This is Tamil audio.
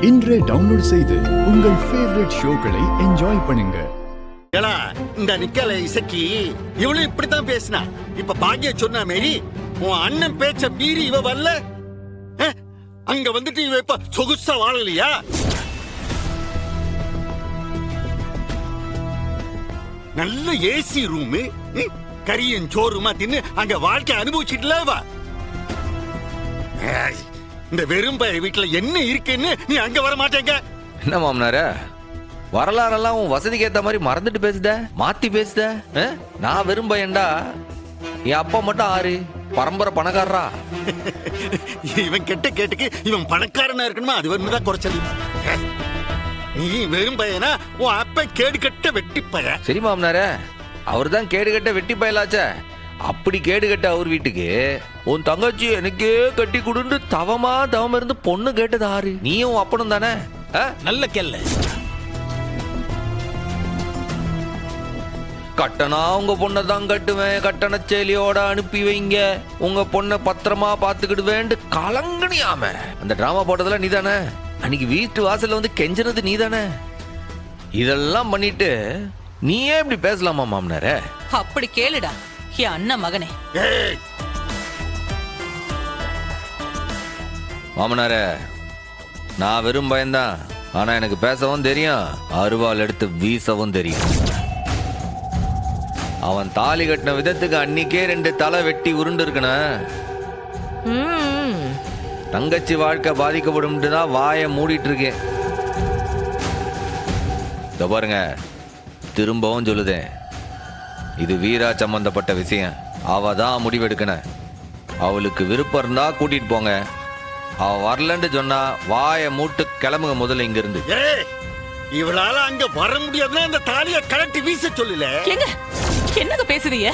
இன்றே டவுன்லோட் செய்து உங்கள் ஃபேவரட் ஷோக்களை என்ஜாய் பண்ணுங்க. இந்த நிக்கல இசக்கி இவளும் இப்படித்தான் பேசினா. இப்ப பாக்கிய சொன்ன மாரி உன் அண்ணன் பேச்ச மீறி இவ வரல. அங்க வந்துட்டு இவ இப்ப சொகுசா வாழலையா? நல்ல ஏசி ரூமு, கரியும் சோறுமா தின்னு அங்க வாழ்க்கை அனுபவிச்சுட்டுல. இந்த வெறும்பய வீட்டுல என்ன இருக்குன்னு நீ அங்க வர மாட்டேங்க. என்ன மாமனார வரலாறெல்லாம் உன் வசதிக்கு ஏத்த மாதிரி மறந்துட்டு பேசுத, மாத்தி பேசுத. நான் வெறும்பயன்டா, என் அப்பா மட்டும் ஆறு பரம்பரை பணக்காரரா. இவன் கெட்ட கேட்டுக்கு இவன் பணக்காரனா இருக்கணுமா? அது ஒண்ணுதான் குறைச்சது. நீ வெறும் பையனா? உன் அப்ப கேடு கட்ட வெட்டி பைய. சரி மாமனார, அவர் தான் கேடு கட்ட வெட்டி பயலாச்ச. அப்படி கேடு கட்ட அவர் வீட்டுக்கு உன் தங்கச்சி எனக்கே கட்டி கொடுன்னு தவம் இருந்து பொண்ணு கேட்டது ஆறு? நீயும் அப்பனும் தானே? நல்ல கேள்ல. கட்டணா உங்க பொண்ணை தான் கட்டுவேன், கட்டண சேலியோட அனுப்பி வைங்க, உங்க பொண்ணை பத்திரமா பாத்துக்கிடுவேன் கலங்கனியாம அந்த டிராமா போட்டதுல நீ தானே? அன்னைக்கு வீட்டு வாசல்ல வந்து கெஞ்சினது நீ தானே? இதெல்லாம் பண்ணிட்டு நீயே இப்படி பேசலாமா மாமனார? அப்படி கேளுடா என் அண்ணன் மகனே. மாமனார, நான் வெறும் பயம்தான், ஆனா எனக்கு பேசவும் தெரியும், அருவாள் எடுத்து வீசவும் தெரியும். அவன் தாலி கட்டின விதத்துக்கு அன்னைக்கே 2 தலை வெட்டி உருண்டு இருக்கணும். தங்கச்சி வாழ்க்கை பாதிக்கப்படும் தான் வாயை மூடிட்டு இருக்கேன். இத பாருங்க, திரும்பவும் சொல்லுதேன், இது வீரா சம்பந்தப்பட்ட விஷயம். அவ தான் முடிவெடுக்கணும். அவளுக்கு விருப்பம் இருந்தா கூட்டிட்டு போங்க, அவ வரலன்னு சொன்னா வாயை மூட்டு கிளம்புங்க முதல்ல இங்க இருந்து. இவளால அங்க வர முடியாதுன்னா அந்த தாலியை கலட்டி வீச சொல்லல. என்னங்க பேசுறீங்க?